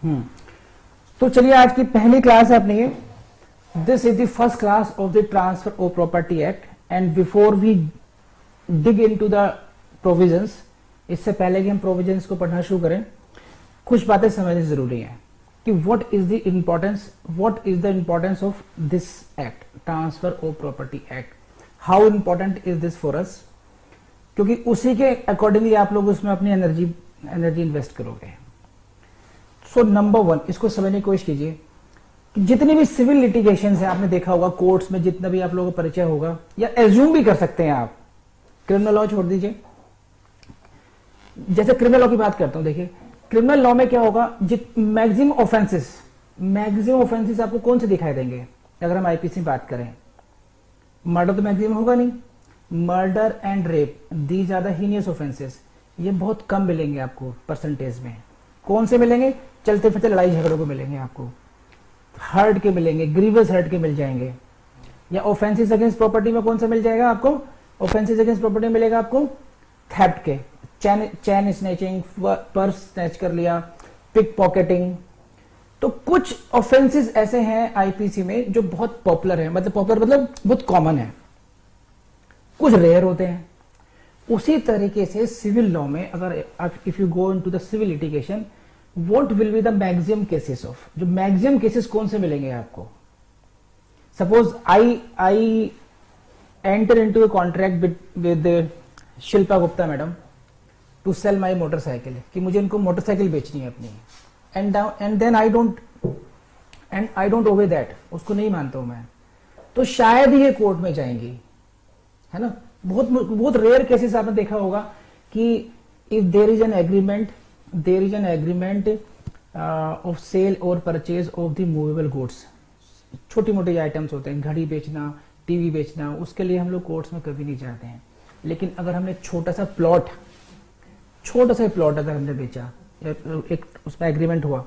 तो चलिए आज की पहली क्लास है अपनी। This is the first class of the transfer of property act and before we dig into the provisions, इससे पहले कि हम प्रोविजंस को पढ़ना शुरू करें, कुछ बातें समझनी जरूरी है कि what is the importance of this act, transfer of property act, how important is this for us, क्योंकि उसी के अकॉर्डिंगली आप लोग उसमें अपनी एनर्जी इन्वेस्ट करोगे। सो नंबर वन, इसको समझने की कोशिश कीजिए कि जितनी भी सिविल लिटिगेशन है, आपने देखा होगा कोर्ट्स में, जितना भी आप लोगों को परिचय होगा या एज्यूम भी कर सकते हैं आप, क्रिमिनल लॉ छोड़ दीजिए। जैसे क्रिमिनल लॉ की बात करता हूं, देखिए क्रिमिनल लॉ में क्या होगा, मैक्सिमम ऑफेंसेस आपको कौन से दिखाई देंगे? अगर हम आईपीसी में बात करें, मर्डर तो मैक्सिमम होगा नहीं, murder and rape, these are the heinous offences, ये बहुत कम मिलेंगे आपको परसेंटेज में। कौन से मिलेंगे? चलते फिरते लड़ाई झगड़ों को मिलेंगे आपको, हर्ट के मिलेंगे, ग्रीवियस हर्ट के मिल जाएंगे। या ऑफेंसेस अगेंस्ट प्रॉपर्टी में कौन सा मिल जाएगा आपको? ऑफेंसेस अगेंस्ट प्रॉपर्टी में मिलेगा आपको थेफ्ट के, चैन स्नैचिंग, पर्स स्नैच कर लिया, पिक पॉकेटिंग। तो कुछ ऑफेंसेस ऐसे हैं आईपीसी में जो बहुत पॉपुलर है, मतलब बहुत कॉमन है, कुछ रेयर होते हैं। उसी तरीके से सिविल लॉ में अगर if you go into the civil litigation, what will be the maximum cases of, जो मैक्सिमम केसेस कौन से मिलेंगे आपको? Suppose I enter into a contract with Shilpa Gupta madam to sell my motorcycle, कि मुझे इनको मोटरसाइकिल बेचनी है अपनी, and then I don't obey that, उसको नहीं मानता हूं मैं, तो शायद ही ये कोर्ट में जाएंगी, है ना। बहुत रेयर केसेस आपने देखा होगा कि if there is an agreement of sale और purchase of the movable goods, छोटी मोटी आइटम्स होते हैं, घड़ी बेचना, टीवी बेचना, उसके लिए हम लोग कोर्ट्स में कभी नहीं जाते हैं। लेकिन अगर हमने छोटा सा प्लॉट अगर हमने बेचा, एक उसमें एग्रीमेंट हुआ,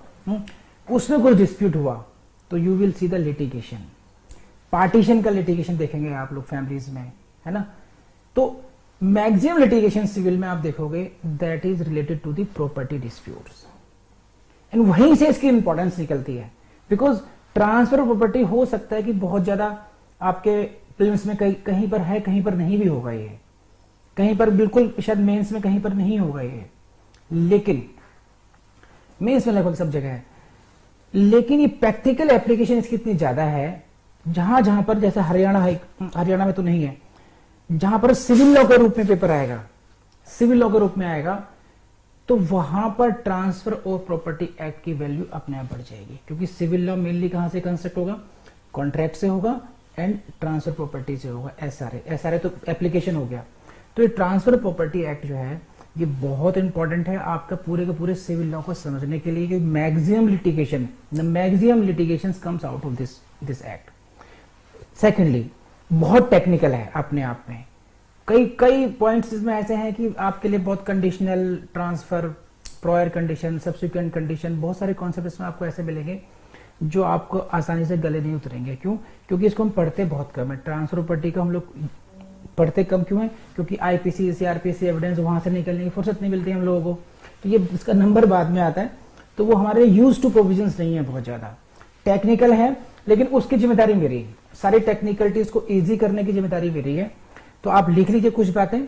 उसमें कोई डिस्प्यूट हुआ, तो you will see the litigation, partition का लिटिगेशन देखेंगे आप लोग फैमिलीज में, है ना। तो मैक्सिमम लिटिगेशन सिविल में आप देखोगे that is related to the property disputes, and वहीं से इसकी इंपॉर्टेंस निकलती है। बिकॉज ट्रांसफर ऑफ प्रॉपर्टी हो सकता है कि बहुत ज्यादा आपके प्रीलिम्स में कहीं पर है, कहीं पर नहीं भी होगा, ये कहीं पर बिल्कुल शायद मेंस में कहीं पर नहीं होगा ये, लेकिन मेंस में लगभग सब जगह है। लेकिन ये प्रैक्टिकल एप्लीकेशन इसकी इतनी ज्यादा है, जहां पर जैसे हरियाणा में तो नहीं है, जहां पर सिविल लॉ के रूप में पेपर आएगा, सिविल लॉ के रूप में आएगा, तो वहां पर ट्रांसफर ऑफ प्रॉपर्टी एक्ट की वैल्यू अपने आप बढ़ जाएगी, क्योंकि सिविल लॉ मेनली कहां से कंस्ट्रक्ट होगा? कॉन्ट्रैक्ट से होगा एंड ट्रांसफर प्रॉपर्टी से होगा। एसआरए तो एप्लीकेशन हो गया। तो ये ट्रांसफर प्रॉपर्टी एक्ट जो है ये बहुत इंपॉर्टेंट है आपका पूरे के पूरे सिविल लॉ को समझने के लिए, कि maximum litigation comes out of this act. Secondly, बहुत टेक्निकल है अपने आप में, कई पॉइंट्स इसमें ऐसे हैं कि आपके लिए बहुत conditional, transfer, prior condition, subsequent condition, बहुत सारे कॉन्सेप्ट इसमें आपको ऐसे मिलेंगे जो आपको आसानी से गले नहीं उतरेंगे। क्यों? क्योंकि इसको हम पढ़ते बहुत कम है। ट्रांसफर प्रॉपर्टी को हम लोग पढ़ते कम क्यों है? क्योंकि आईपीसी, सीआरपीसी एविडेंस वहां से निकलने की फुर्सत नहीं मिलती हम लोगों को, तो ये इसका नंबर बाद में आता है, तो वो हमारे यूज टू प्रोविजंस नहीं है, बहुत ज्यादा टेक्निकल है। लेकिन उसकी जिम्मेदारी मेरी है, सारी टेक्निकलिटीज को इजी करने की जिम्मेदारी मेरी है। तो आप लिख लीजिए कुछ बातें।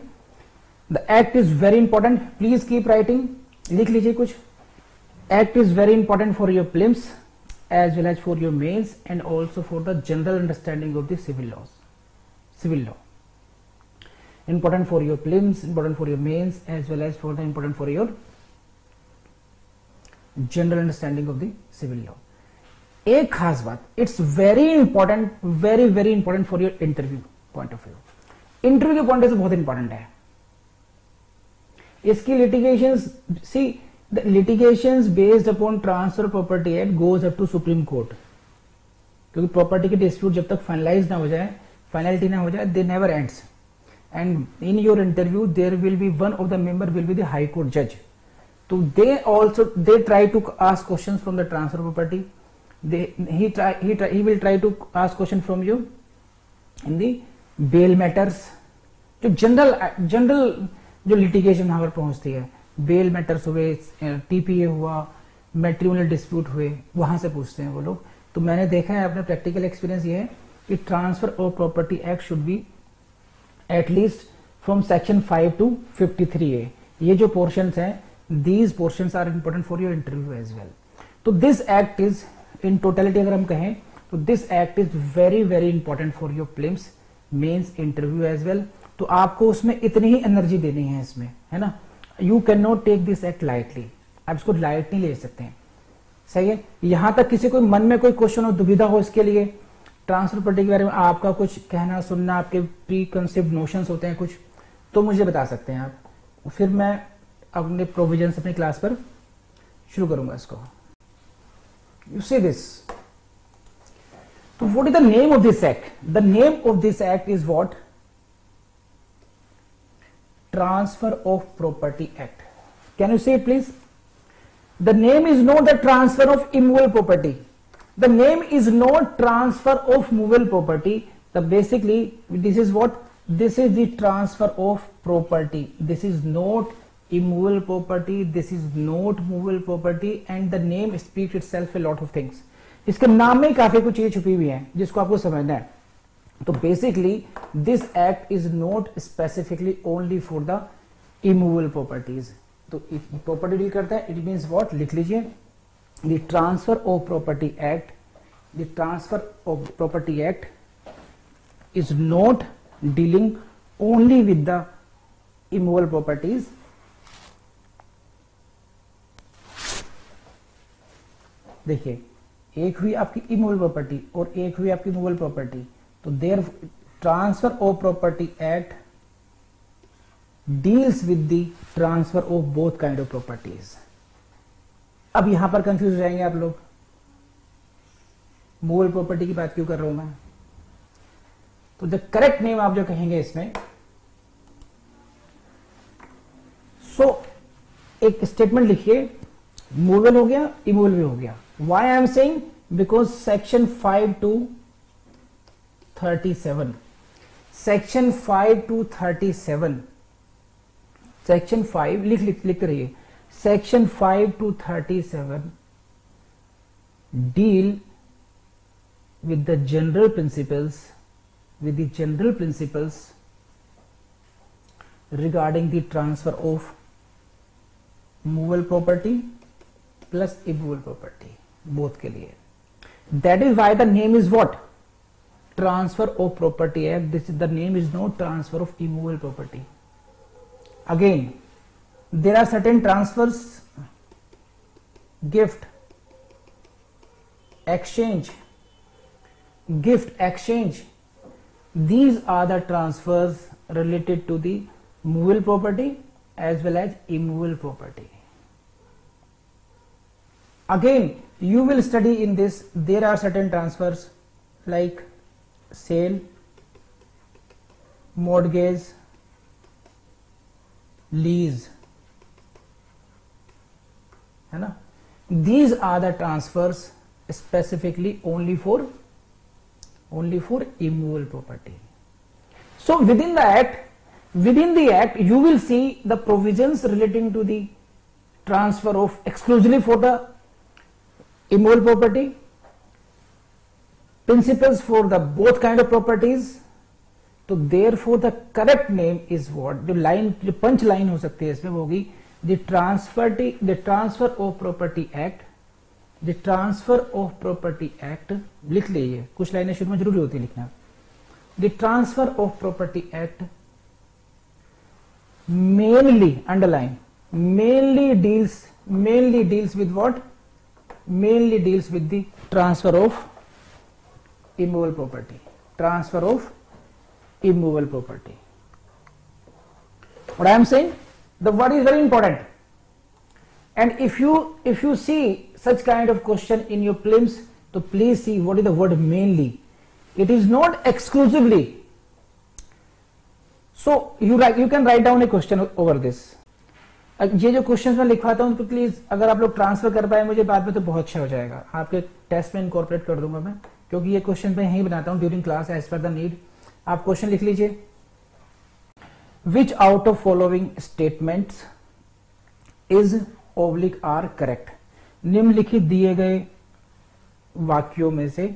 The act is very important, please keep writing, लिख लीजिए कुछ। Act is very important for your prelims as well as for your mains and also for the general understanding of the civil law. Important for your prelims, important for your mains, as well as important for your general understanding of the civil law. एक खास बात, it's very important for your interview point of view. Interview के point से बहुत important है इसकी litigations. See, the litigations based upon transfer property act goes up to Supreme Court, क्योंकि property की डिस्प्यूट जब तक फाइनलाइज ना हो जाए, फाइनलिटी ना हो जाए, they never ends. And in your interview there will be one of the member will be the high court judge, so they try to ask questions from the transfer property. He will try to ask question from you in the bail matters, जो general जो litigation वहां पर पहुंचती है, bell matters हुए, TPA हुआ, matrimonial dispute हुए, वहां से पूछते हैं वो लोग। तो मैंने देखा है, अपना प्रैक्टिकल एक्सपीरियंस ये है कि transfer of property act should be at least from section 5 to 53A। ये जो पोर्शंस हैं, these portions are important for your interview as well. तो this act is in totality अगर हम कहें तो this act is very very important for your prelims, mains, interview as well. तो आपको उसमें इतनी ही एनर्जी देनी है इसमें, है ना। You can not take this act lightly, आप इसको लाइट नहीं ले सकते हैं, सही है। यहां तक किसी को मन में कोई क्वेश्चन हो, दुविधा हो इसके लिए, ट्रांसफर प्रॉपर्टी के बारे में आपका कुछ कहना सुनना, आपके प्री कंसेप्ट नोशंस होते हैं कुछ, तो मुझे बता सकते हैं आप, फिर मैं अपने प्रोविजंस अपनी क्लास पर शुरू करूंगा इसको। यू सी दिस, तो what is the name of this act? The name of this act is what? Transfer of property act. Can you say it please? The name is not the transfer of immovable property. The name is not transfer of movable property. The basically this is what? This is the transfer of property. This is not immovable property. This is not movable property. And the name speaks itself a lot of things. इसके नाम में काफी कुछ चीजें छुपी हुई हैं जिसको आपको समझना है। तो basically this act is not specifically only for the immovable properties. तो प्रॉपर्टी डील करता है, इट मीन्स व्हाट? लिख लीजिए, the transfer of property act, the transfer of property act is not dealing only with the immovable properties. देखिए, एक हुई आपकी immovable property और एक हुई आपकी मूवेबल प्रॉपर्टी। तो there transfer of property act deals with the transfer of both kind of properties। अब यहां पर कंफ्यूज हो जाएंगे आप लोग, मूवेबल प्रॉपर्टी की बात क्यों कर रहा हूं मैं? तो द करेक्ट नेम आप जो कहेंगे इसमें, एक स्टेटमेंट लिखिए, मूवेबल हो गया, इमूवेबल भी हो गया। Why I am saying? Because section 5 to 37, section 5 to 37, section 5 लिखते रहिए, section 5 to 37 deal with the general principles, regarding the transfer of movable property plus immovable property, both के लिए। That is why the name is what? Transfer of property act. This is the name is not transfer of immovable property. Again, there are certain transfers, gift, exchange, These are the transfers related to the movable property as well as immovable property. Again, you will study in this, there are certain transfers like sale, mortgage, lease, है ना। These are the transfers specifically only for immovable property. So within the act you will see the provisions relating to the transfer of exclusively for the immovable property, principles for the both kind of properties. तो therefore the correct name is what? जो punch line हो सकती है इसमें वो होगी the transfer of property act, the transfer of property act. लिख लीजिए, कुछ लाइनें शुरू में जरूरी होती है लिखना। The transfer of property act mainly, underline, mainly deals with what? Mainly deals with the transfer of immovable property, transfer of immovable property. What I am saying, the word is very important, and if you see such kind of question in your prelims, so please see what is the word mainly. It is not exclusively. So you can write down a question over this. ये जो questions मैं लिखवाता हूं तो please अगर आप लोग transfer कर पाए मुझे बाद में तो बहुत अच्छा हो जाएगा, आपके टेस्ट में इनकॉर्पोरेट कर दूंगा मैं, क्योंकि ये क्वेश्चन मैं यहीं बनाता हूं during class as per the need. आप क्वेश्चन लिख लीजिए, which out of following statements is oblique are correct. निम्नलिखित दिए गए वाक्यों में से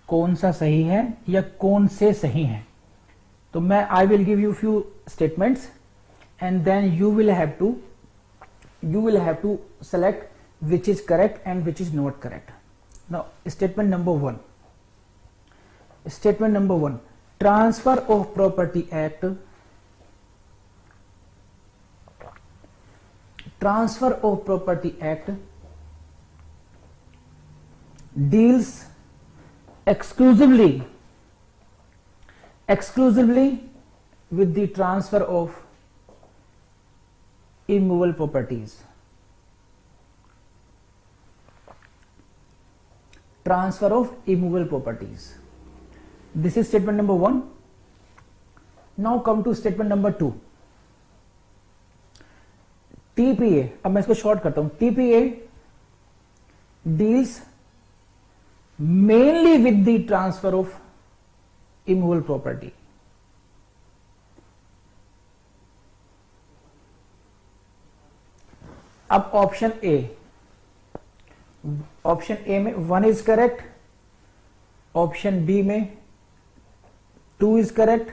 कौन सा सही है या कौन से सही हैं। तो मैं I will give you few statements and then you will have to select which is correct and which is not correct. Now statement number 1, transfer of property act deals exclusively with the transfer of immovable properties. Transfer of immovable properties. This is statement number 1. Now come to statement number 2. TPA, अब मैं इसको short करता हूं. TPA deals mainly with the transfer of immovable property. अब option A में 1 is correct, option B में 2 is correct,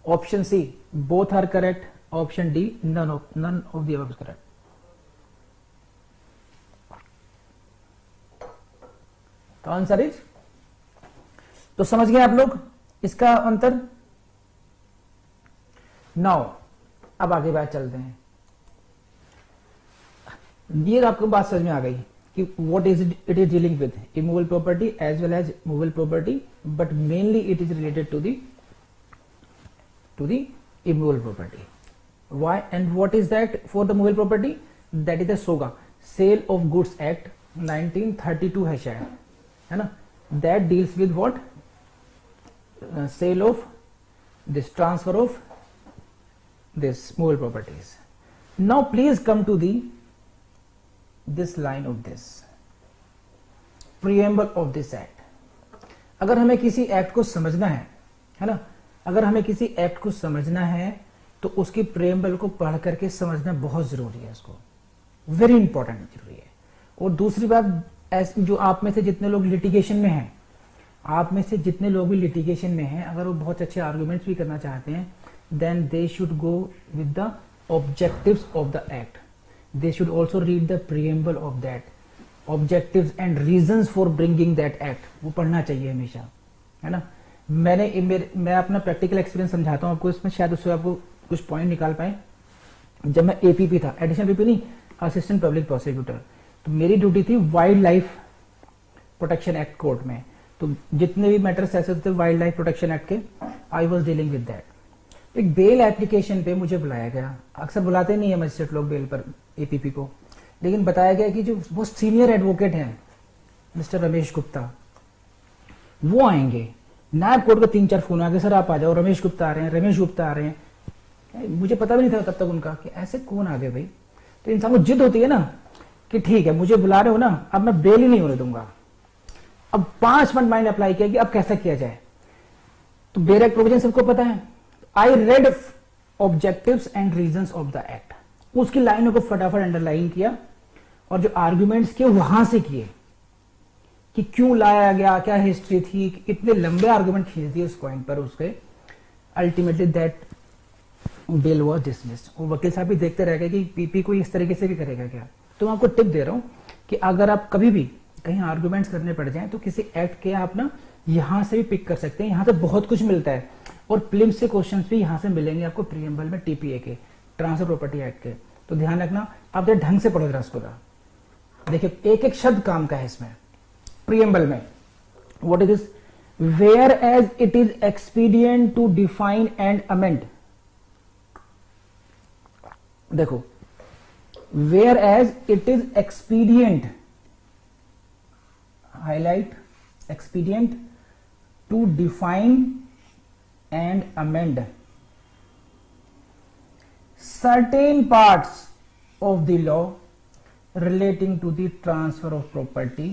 option C both are correct, option D none of the above is correct. तो answer is, तो समझ गए आप लोग इसका अंतर. नाउ अब आगे बात चलते हैं. ये आपको बात समझ में आ गई कि what is it is dealing with immovable property as well as movable property, but mainly it is related to the immovable property. Why and what is that for the movable property? That is the सोगा sale of goods act 1932 है शायद, है ना. That deals with what? Sale of this, transfer of this movable properties. Now please come to the this line of this preamble of this act. अगर हमें किसी act को समझना है ना, अगर हमें किसी एक्ट को समझना है तो उसकी प्रेम्बल को पढ़ करके समझना बहुत जरूरी है. उसको वेरी इंपॉर्टेंट जरूरी है. और दूसरी बात, जो आप में से जितने लोग लिटिगेशन में हैं, आप में से जितने लोग भी लिटिगेशन में हैं, अगर वो बहुत अच्छे आर्गुमेंट्स भी करना चाहते हैं, then they should go with the objectives of the act. They should also read the preamble of that, objectives and reasons for bringing that act. वो पढ़ना चाहिए हमेशा, है ना. मैं अपना प्रैक्टिकल एक्सपीरियंस समझाता हूँ आपको इसमें, शायद उससे आपको कुछ पॉइंट निकाल पाए. जब मैं एपीपी था, एडिशनल पीपी नहीं, असिस्टेंट पब्लिक प्रोसिक्यूटर, तो मेरी ड्यूटी थी wild life protection act court में. तो जितने भी मैटर्स ऐसे होते वाइल्ड लाइफ प्रोटेक्शन एक्ट के, I was dealing with that. एक बेल एप्लीकेशन पे मुझे बुलाया गया. अक्सर बुलाते नहीं है मजिस्ट्रेट लोग बेल पर एपीपी को, लेकिन बताया गया कि जो बहुत सीनियर एडवोकेट हैं मिस्टर रमेश गुप्ता, वो आएंगे. नायब कोर्ट का 3-4 फोन आ गए, सर आप आ जाओ, रमेश गुप्ता आ रहे हैं, रमेश गुप्ता आ रहे हैं. मुझे पता भी नहीं था तब तक उनका कि ऐसे कौन आ गए भाई. तो इंसान को जिद होती है ना कि ठीक है मुझे बुला रहे हो ना, अब मैं बेल ही नहीं होने दूंगा. अब 5 मिनट मैंने अप्लाई किया कि अब कैसा किया जाए. तो बेल एक्ट प्रोविजन सबको पता है. I read objectives and reasons of the act. उसकी लाइनों को फटाफट अंडरलाइन किया और जो आर्गुमेंट्स किए वहां से किए कि क्यों लाया गया, क्या हिस्ट्री थी. इतने लंबे आर्गुमेंट खींच दिए उस पॉइंट पर उसके. Ultimately that bill was dismissed. और वकील साहब भी देखते रह गए कि पीपी को इस तरीके से भी करेगा क्या. तो मैं आपको टिप दे रहा हूं कि अगर आप कभी भी कहीं आर्गुमेंट्स करने पड़ जाए तो किसी एक्ट के आप ना यहां से भी पिक कर सकते हैं. यहां से बहुत कुछ मिलता है और प्रीलिम्स से क्वेश्चंस भी यहां से मिलेंगे आपको प्रीएम्बल में, टीपीए के, ट्रांसफर प्रॉपर्टी एक्ट के. तो ध्यान रखना, आप जरा ढंग से पढ़ो जरा इसको. देखिए एक एक शब्द काम का है इसमें. प्रीएम्बल में what is this? Whereas it is expedient to define and amend. देखो, whereas it is expedient, highlight, expedient to define and amend certain parts of the law relating to the transfer of property.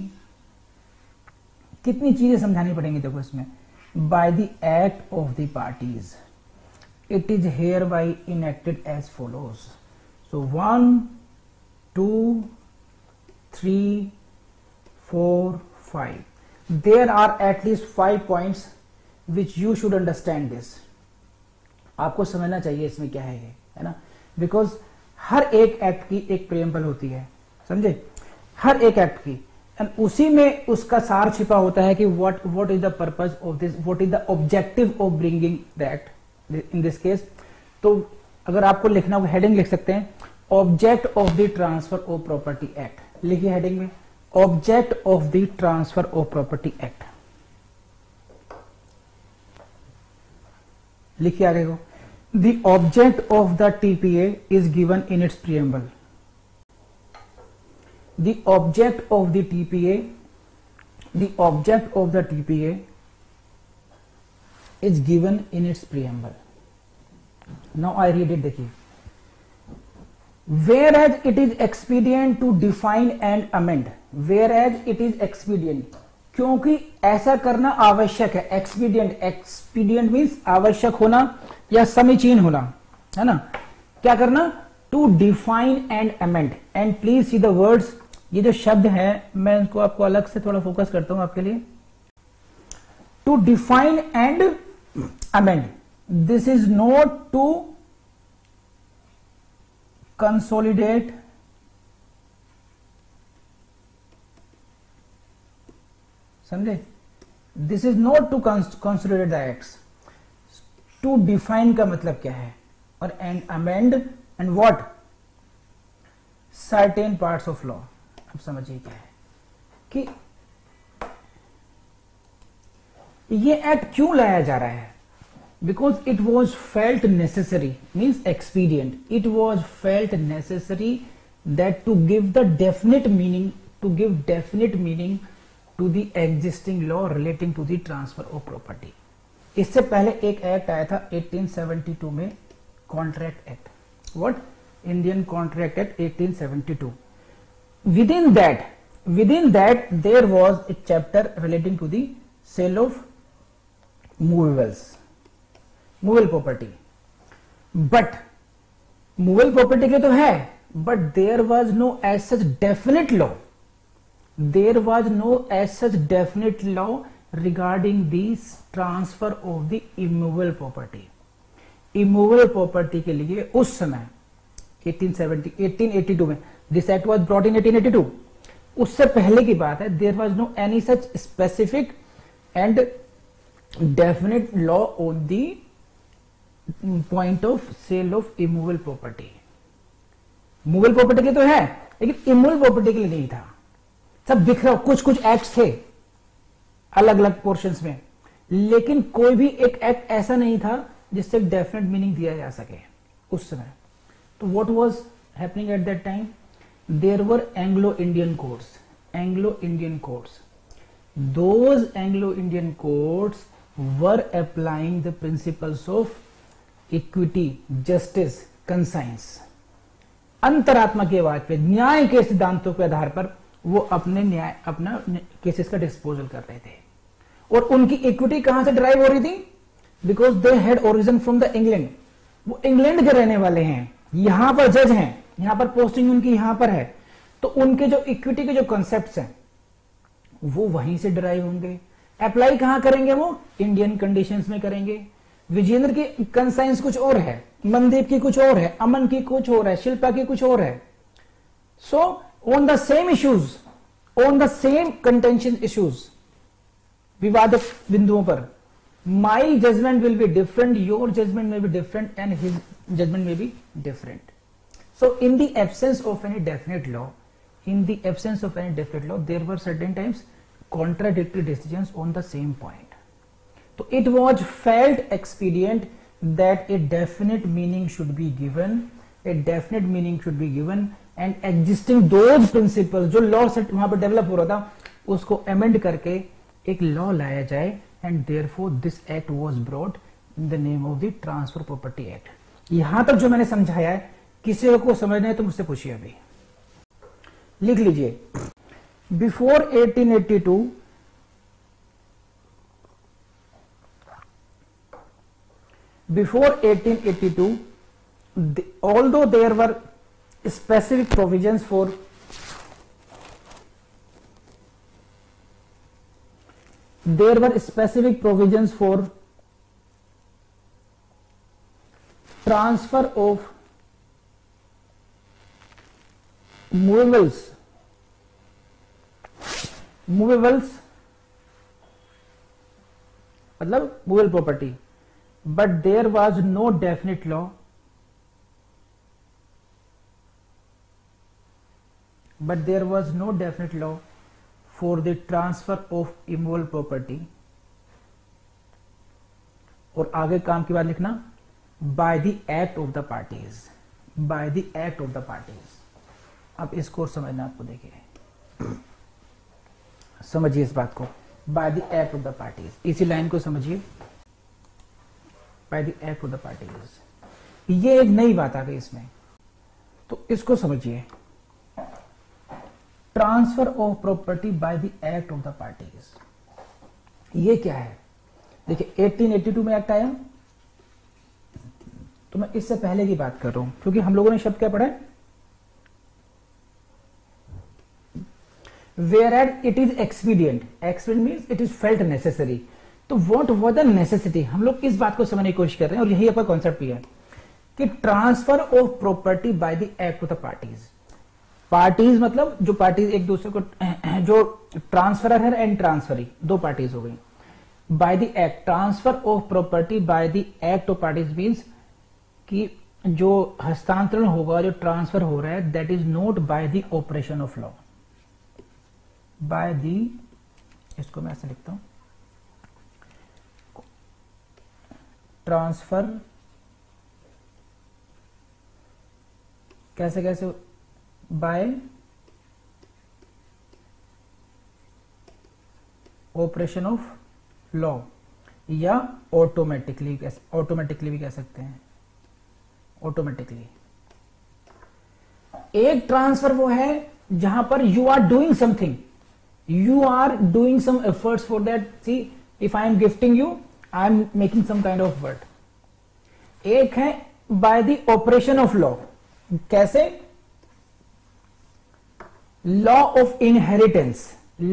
कितनी चीजें समझानी पड़ेंगी देखो इसमें. by the act of the parties, it is hereby enacted as follows. So 1, 2, 3, 4, 5. There are at least 5 points which you should understand this. आपको समझना चाहिए इसमें क्या है ये, है ना, बिकॉज हर एक एक्ट की एक प्रेम्बल होती है, समझे, हर एक एक्ट की, एंड उसी में उसका सार छिपा होता है कि what is the purpose of this, what is the objective of bringing the act in this case. तो अगर आपको लिखना हो हेडिंग लिख सकते हैं, object of the transfer of property act. लिखिए हेडिंग में, object of the transfer of property act. लिखिए आगे को, the object of the TPA is given in its preamble. The object of the TPA is given in its preamble. Now I read it. देखिए, whereas it is expedient to define and amend, whereas it is expedient, क्योंकि ऐसा करना आवश्यक है. Expedient means आवश्यक होना या समीचीन होना, है ना. क्या करना? To define and amend. And please see the words. ये जो शब्द है मैं इनको आपको अलग से थोड़ा फोकस करता हूं आपके लिए. To define and amend. This is not to consolidate, समझे, this is not to consolidate the acts. To define का मतलब क्या है, और and amend and what, certain parts of law. अब समझिए क्या है कि ये एक्ट क्यों लाया जा रहा है. Because it was felt necessary, means expedient. It was felt necessary that to give the definite meaning, to give definite meaning to the existing law relating to the transfer of property. इससे पहले एक act आया था 1872 में, contract act. What? Indian contract act 1872. Within that there was a chapter relating to the sale of movables, movable property. But movable property के तो है, but there was no as such definite law. There was no as such definite law regarding the transfer of the immovable property. Immovable property के लिए उस समय 1882 में, this act was brought in 1882. उससे पहले की बात है. There was no any such specific and definite law on the point of sale of immovable property. Movable property के तो है, लेकिन इमूवेबल प्रॉपर्टी के लिए नहीं था. सब बिखरा, कुछ कुछ एक्ट्स थे अलग अलग पोर्शंस में, लेकिन कोई भी एक एक्ट ऐसा नहीं था जिससे डेफिनेट मीनिंग दिया जा सके उस समय. तो what was happening at that time? There were Anglo-Indian courts. Anglo-Indian courts. Those Anglo-Indian courts were applying the principles of equity, justice, conscience. अंतरात्मा की आवाज पे, न्याय के सिद्धांतों के आधार पर वो अपना केसेस का डिस्पोजल कर रहे थे. और उनकी इक्विटी कहां से ड्राइव हो रही थी? Because they had origin from the England. वो इंग्लैंड के रहने वाले हैं, यहां पर जज हैं, यहां पर पोस्टिंग उनकी यहां पर है. तो उनके जो इक्विटी के जो कॉन्सेप्ट्स हैं वो वहीं से ड्राइव होंगे. अप्लाई कहां करेंगे? वो इंडियन कंडीशंस में करेंगे. विजेंद्र की कंसाइंस कुछ और है, मनदीप की कुछ और है, अमन की कुछ और है, शिल्पा की कुछ और है. So on the same issues, on the same contention issues, विवादक बिंदुओं पर, my judgement will be different, your judgement may be different and his judgement may be different. So in the absence of any definite law, there were certain times contradictory decisions on the same point. So it was felt expedient that a definite meaning should be given, and existing those principles जो law set वहां पर develop हो रहा था उसको amend करके एक law लाया जाए, and therefore this act was brought in the name of the Transfer Property Act. यहां तक जो मैंने समझाया है, किसी को समझना है तो मुझसे पूछिए. अभी लिख लीजिए, before 1882 although there were specific provisions for there were specific provisions for transfer of movables मतलब movable property, but there was no definite law for the transfer of immovable property. और आगे काम की बात लिखना, by the act of the parties, by the act of the parties. अब इसको समझना आपको, देखिए समझिए इस बात को, by the act of the parties, इसी लाइन को समझिए, bye the act of the parties. ये एक नई बात आ गई इसमें, तो इसको समझिए, transfer of property by the act of the parties. ये क्या है? देखिए 1882 में एक्ट आया, तो मैं इससे पहले की बात कर रहा हूं, क्योंकि हम लोगों ने शब्द क्या पढ़ा है, whereas it is expedient means it is felt necessary। तो what was the necessity, हम लोग इस बात को समझने की कोशिश कर रहे हैं, और यही आपका कॉन्सेप्ट भी है कि transfer of property by the act of the parties. Parties मतलब जो पार्टीज एक दूसरे को, जो ट्रांसफरर है एंड ट्रांसफरी, दो पार्टीज हो गई। Bye the act, transfer of property by the act of parties means कि जो हस्तांतरण होगा, जो ट्रांसफर हो रहा है, that is not by the operation of law, by the, इसको मैं ऐसे लिखता हूं, ट्रांसफर कैसे कैसे, बाय ऑपरेशन ऑफ लॉ, या ऑटोमेटिकली भी कह सकते हैं, ऑटोमेटिकली। एक ट्रांसफर वो है जहां पर you are doing something, you are doing some efforts for that। see, if I am gifting you, I am making some kind of word। एक है by the operation of law, कैसे? law of inheritance,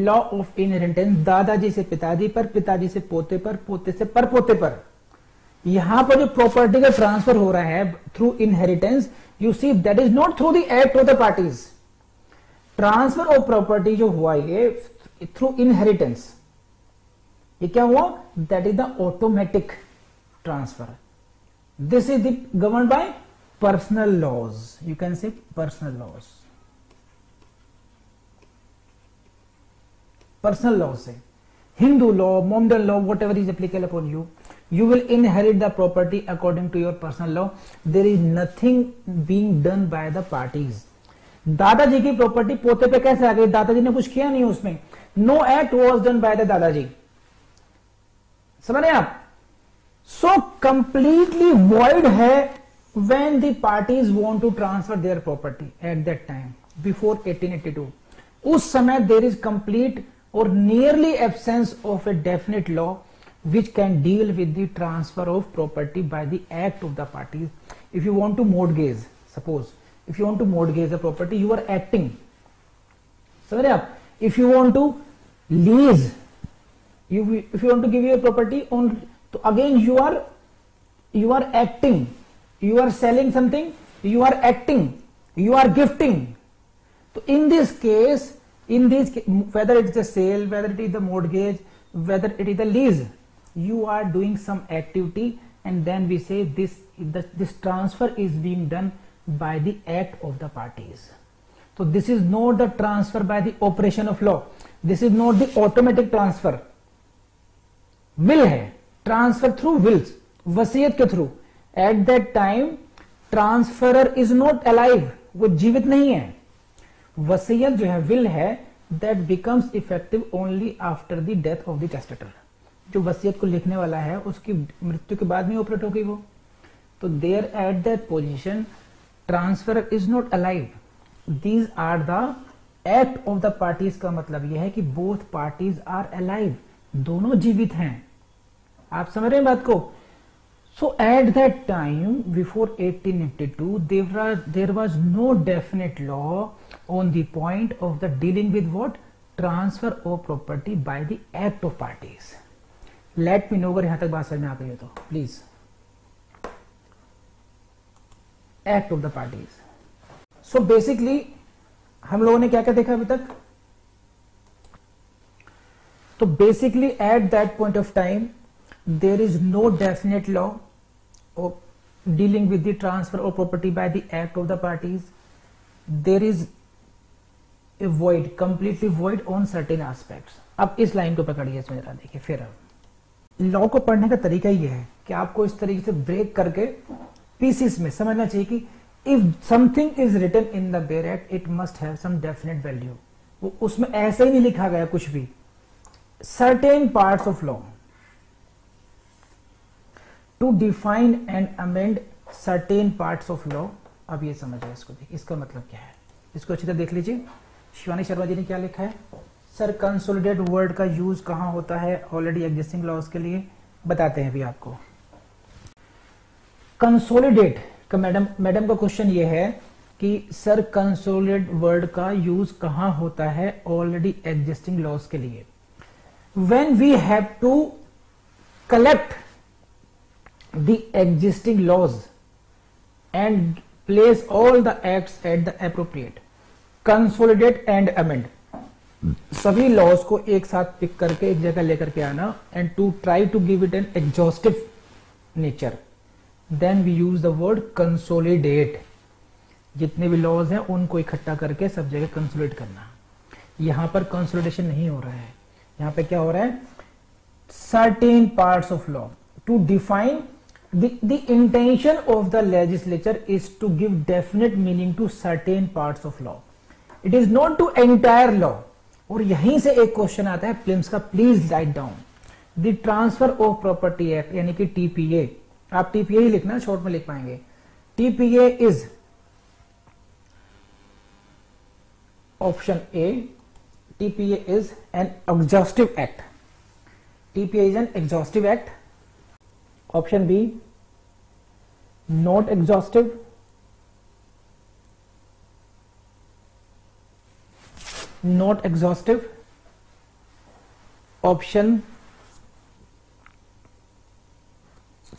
law of inheritance, दादाजी से पिताजी पर, पिताजी से पोते पर, पोते से परपोते पर। यहां पर जो प्रॉपर्टी का ट्रांसफर हो रहा है through inheritance, you see that is not through the act of the parties. Transfer of property जो हुआ ये थ्रू इनहेरिटेंस, ये क्या हुआ? That is the automatic transfer. This is govern by personal laws, you can say personal laws, personal law से, Hindu law, Mohammedan law, whatever is applicable upon you, you will inherit the property according to your personal law। there is nothing being done by the parties। दादाजी की property पोते पे कैसे आ गई? दादाजी ने कुछ किया नहीं उसमें, no act was done by the दादाजी। समझ रहे आप? सो कंप्लीटली वॉइड है when the parties want to transfer their property at that time before 1882। उस समय देर इज कंप्लीट और nearly absence of a definite law which can deal with the transfer of property by the act of the parties। if you want to mortgage, suppose if you want to mortgage a property, you are acting। समझ रहे आप? if you want to lease, if you want to give your property on, तो again you are acting, you are selling something, you are acting, you are gifting। तो in this case, whether it is a sale, whether it is the mortgage, whether it is the lease, you are doing some activity, and then we say this transfer is being done by the act of the parties। so this is not the transfer by the operation of law, this is not the automatic transfer। will है, transfer through wills, वसीयत के through. at that time transferer is not alive, वो जीवित नहीं है। वसीयत जो है, will है, that becomes effective only after the death of the testator। जो वसीयत को लिखने वाला है उसकी मृत्यु के बाद में ऑपरेट हो गई वो। तो there at that position transfer is not alive, these are the act of the parties. का मतलब यह है कि बोथ पार्टीज आर अलाइव, दोनों जीवित हैं। आप समझ रहे हैं बात को? So at that time before 1882 there was no definite law on the point of the dealing with what? Transfer of property by the act of parties. Let me know अगर यहां तक बात समझ में आ गई हो तो please. Act of the parties. So basically हम लोगों ने क्या क्या देखा अभी तक? तो basically at that point of time there is no definite law of dealing with the transfer of property by the act of the parties. There is a void, completely void on certain aspects. अब इस line को पकड़िए, इसमें जरा देखिए। फिर अब law को पढ़ने का तरीका ये है कि आपको इस तरीके से ब्रेक करके पीसीस में समझना चाहिए कि if something is written in the bare act it must have some definite value. वो उसमें ऐसा ही नहीं लिखा गया कुछ भी। Certain parts of law to define and amend certain parts of law. अब ये समझिए इसको, देखिए इसका मतलब क्या है, इसको अच्छी तरह देख लीजिए। शिवानी शर्मा जी ने क्या लिखा है? सर कंसोलिडेट वर्ड का यूज कहां होता है ऑलरेडी एग्जिस्टिंग लॉज के लिए? बताते हैं अभी आपको। कंसोलिडेट का मैडम का क्वेश्चन ये है कि सर कंसोलिडेट वर्ड का यूज कहां होता है ऑलरेडी एग्जिस्टिंग लॉज के लिए? When we have to collect the existing laws and place all the acts at the appropriate. Consolidate and amend, सभी लॉज को एक साथ पिक करके एक जगह लेकर के आना and to try to give it an exhaustive nature, then we use the word consolidate. जितने भी लॉज हैं उनको इकट्ठा करके सब जगह कंसोलिडेट करना। यहां पर कंसोलिडेशन नहीं हो रहा है, यहां पे क्या हो रहा है? Certain parts of law to define the intention of the legislature is to give definite meaning to certain parts of law. It is not to entire law. और यहीं से एक क्वेश्चन आता है प्लिम्स का, please write down. The transfer of property act यानी कि TPA, आप टीपीए ही लिखना, शॉर्ट में लिख पाएंगे। TPA is option A, TPA is an exhaustive act. TPA is an exhaustive act. Option B not exhaustive. Not exhaustive. Option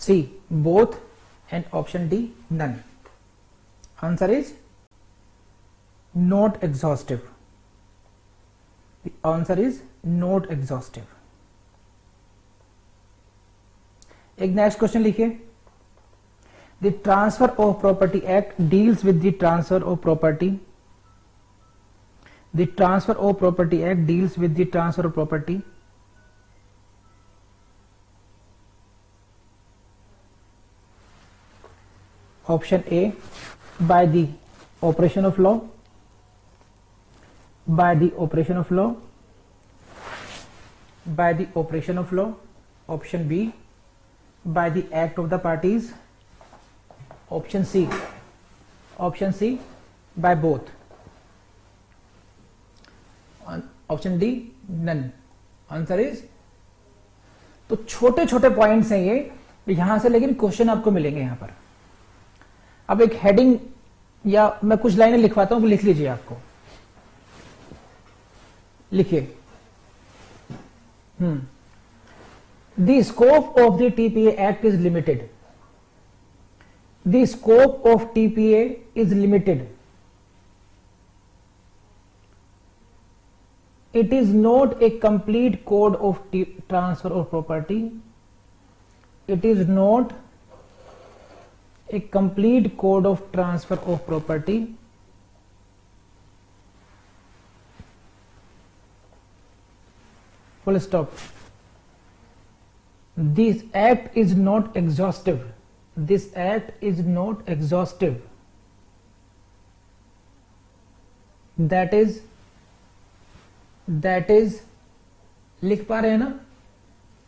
C both, and option D none. Answer is not exhaustive. The answer is not exhaustive. एक next question लिखिए। The Transfer of Property Act deals with the transfer of property. The Transfer of Property Act deals with the transfer of property. Option A by the operation of law, by the operation of law, by the operation of law. Option B by the act of the parties. Option C by both. Option D none. Answer is, तो छोटे छोटे points हैं ये यहां से, लेकिन question आपको मिलेंगे यहां पर। अब एक हेडिंग या मैं कुछ लाइनें लिखवाता हूं, लिख लीजिए। आपको लिखिए, the scope of the TPA act is limited. The scope of TPA is limited. It is not a complete code of transfer of property. It is not a complete code of transfer of property. Full stop. This act is not exhaustive. This act is not exhaustive. That is लिख पा रहे हैं ना?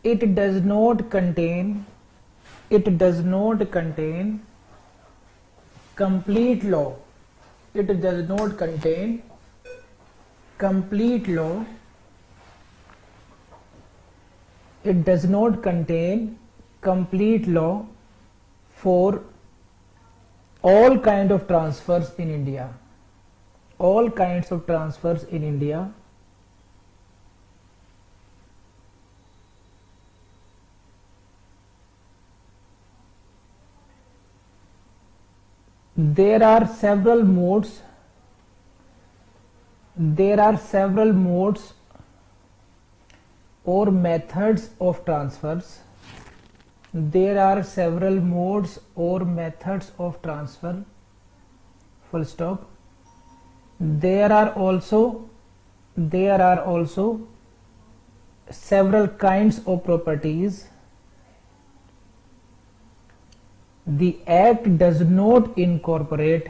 It does not contain complete law. It does not contain complete law. It does not contain complete law for all kind of transfers in India. All kinds of transfers in India. there are several modes or methods of transfers. There are several modes or methods of transfer, full stop. There are also several kinds of properties. The act does not incorporate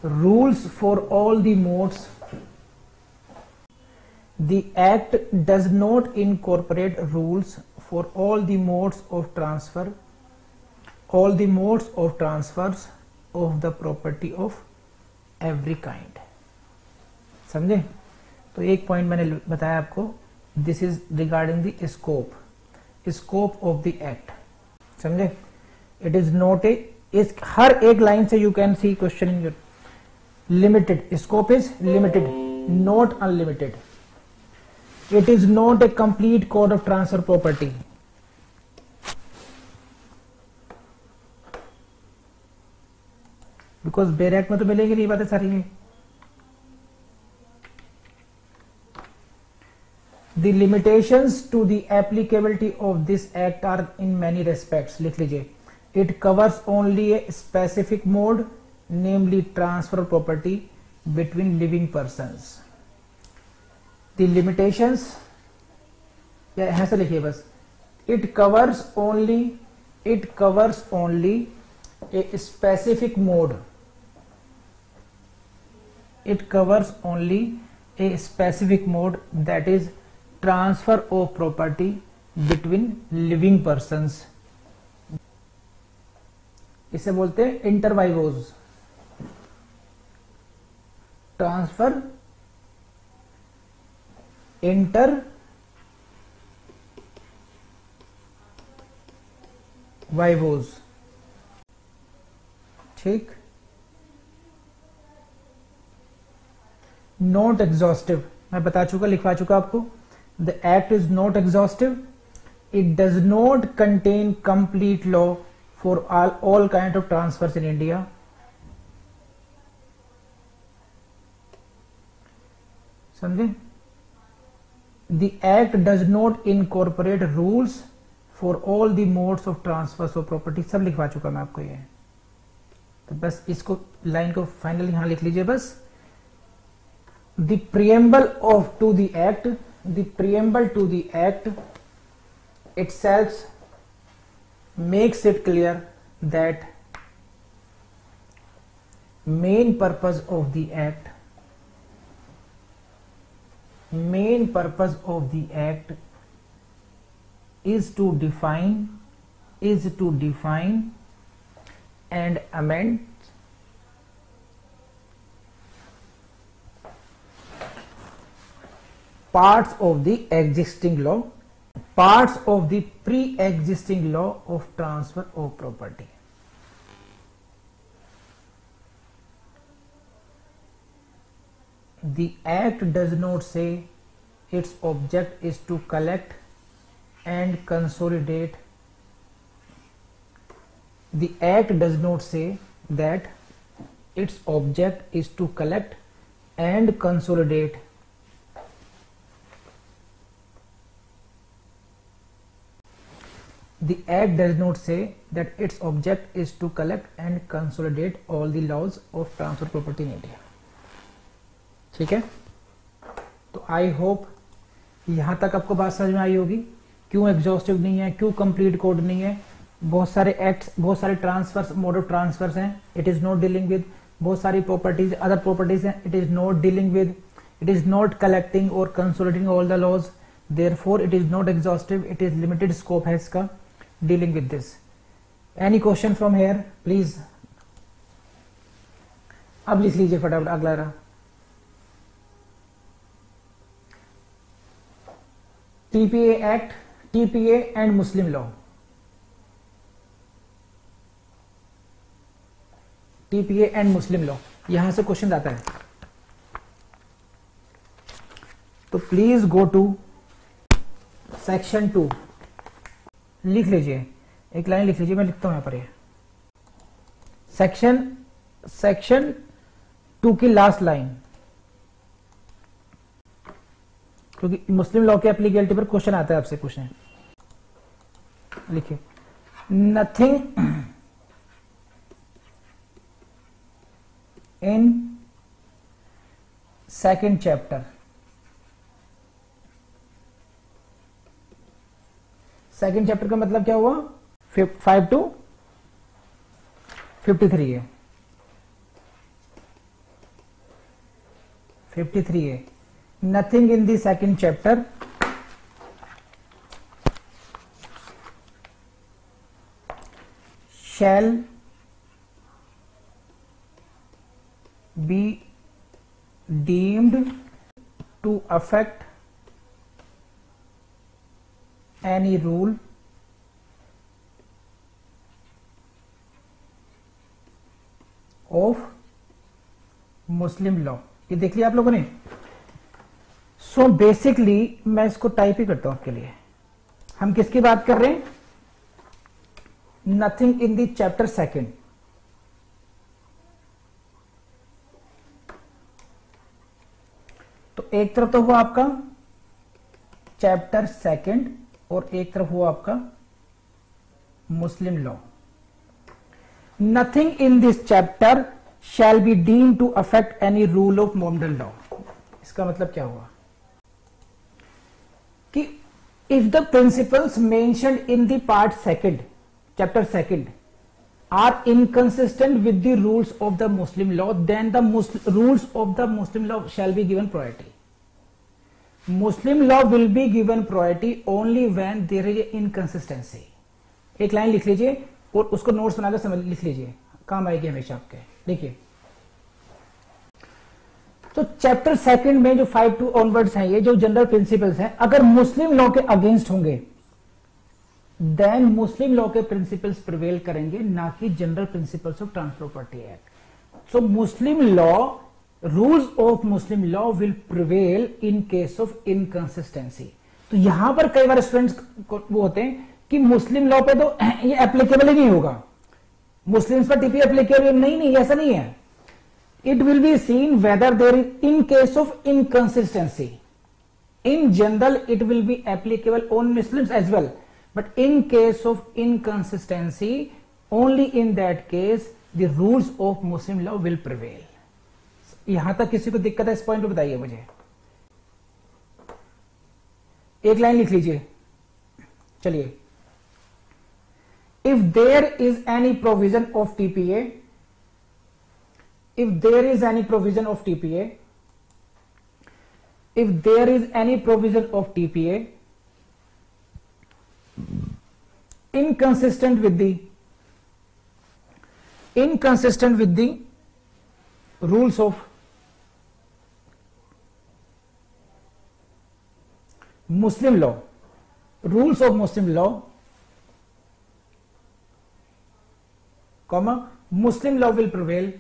rules for all the modes. The act does not incorporate rules for all the modes of transfers of the property of every kind. समझे? तो एक point मैंने बताया आपको, this is regarding the scope of the act. समझे? It is not इस हर एक line से you can see question in your limited. Scope is limited, not unlimited. It is not a complete code of transfer property. Because bare act में तो मिलेगी नहीं बातें सारी में. The limitations to the applicability of this act are in many respects. लिख लीजिए. It covers only a specific mode, namely transfer property between living persons. The limitations, या ऐसे लिखिए बस. It covers only a specific mode. It covers only a specific mode, that is transfer of property between living persons. इसे बोलते हैं इंटरवाइवोज. Transfer inter वाइवोज. ठीक. Not exhaustive मैं बता चुका, लिखवा चुका आपको. The act is not exhaustive. It does not contain complete law for all kind of transfers in India. समझे? The act does not incorporate rules for all the modes of transfers of property. सब लिखवा चुका मैं आपको ये. तो बस इसको लाइन को फाइनली यहां लिख लीजिए बस. The preamble to the act itself makes it clear that main purpose of the act is to define and amend parts of the pre-existing law of transfer of property. The act does not say its object is to collect and consolidate. The act does not say that its object is to collect and consolidate The act does not say that its object is to collect and consolidate all the laws of transfer property in India. ठीक है. तो I hope यहां तक आपको बात समझ में आई होगी. क्यों एग्जॉस्टिव नहीं है, क्यों कंप्लीट कोड नहीं है. बहुत सारे एक्ट्स, बहुत सारे ट्रांसफर्स, मोड ऑफ ट्रांसफर्स हैं. It is not dealing with. बहुत सारी प्रॉपर्टीज, अदर प्रॉपर्टीज हैं. It is not dealing with. It is not collecting और consolidating all the laws. Therefore it is not exhaustive. It is limited scope है इसका dealing with this. Any question from here please. अब लिख लीजिए फटाफट अगला रहा. TPA act, TPA and Muslim law. TPA and Muslim law, यहां से क्वेश्चन आता है. तो प्लीज गो टू सेक्शन 2. लिख लीजिए. एक लाइन लिख लीजिए, मैं लिखता हूं यहां पर। ये सेक्शन 2 की लास्ट लाइन, क्योंकि मुस्लिम लॉ के एप्लीकेबिलिटी पर क्वेश्चन आता है आपसे, क्वेश्चन लिखिए, nothing in second chapter, second chapter का मतलब क्या हुआ, 5 to 53 है, 53 है, nothing in the second chapter shall be deemed to affect any rule of Muslim law. ये देख लिया आप लोगों ने। सो बेसिकली मैं इसको टाइप ही करता हूं आपके लिए। हम किसकी बात कर रहे हैं, nothing in the chapter second. तो एक तरफ तो हुआ आपका चैप्टर सेकेंड और एक तरफ हुआ आपका Muslim law. Nothing in this chapter shall be deemed to affect any rule of Mohammedan law. इसका मतलब क्या हुआ कि if the principles mentioned in the part second, chapter second, are inconsistent with the rules of the Muslim law, then the rules of the Muslim law shall be given priority. Muslim law will be given priority only when there is inconsistency. एक line लिख लीजिए और उसको notes बनाकर समझ लिख लीजिए, काम आएगी हमेशा आपके। देखिए, तो चैप्टर सेकंड में जो 5 to ऑनवर्ड्स हैं, ये जो जनरल प्रिंसिपल्स हैं, अगर मुस्लिम लॉ के अगेंस्ट होंगे देन मुस्लिम लॉ के प्रिंसिपल्स प्रिवेल करेंगे, ना कि general principles of transfer property act. So Muslim law, rules of Muslim law will prevail in case of inconsistency. तो यहां पर कई बार स्टूडेंट्स वो होते हैं कि मुस्लिम लॉ पे तो ये एप्लीकेबल ही नहीं होगा, मुस्लिम्स पर टीपी एप्लीकेबल नहीं, ऐसा नहीं है। It will be seen whether there is in case of inconsistency. In general it will be applicable on Muslims as well, but in case of inconsistency, only in that case the rules of Muslim law will prevail. यहां तक किसी को दिक्कत है इस point पे बताइए मुझे। एक लाइन लिख लीजिए, चलिए। if there is any provision of TPA, if there is any provision of TPA, if there is any provision of TPA inconsistent with the rules of Muslim law, rules of Muslim law, comma, Muslim law will prevail,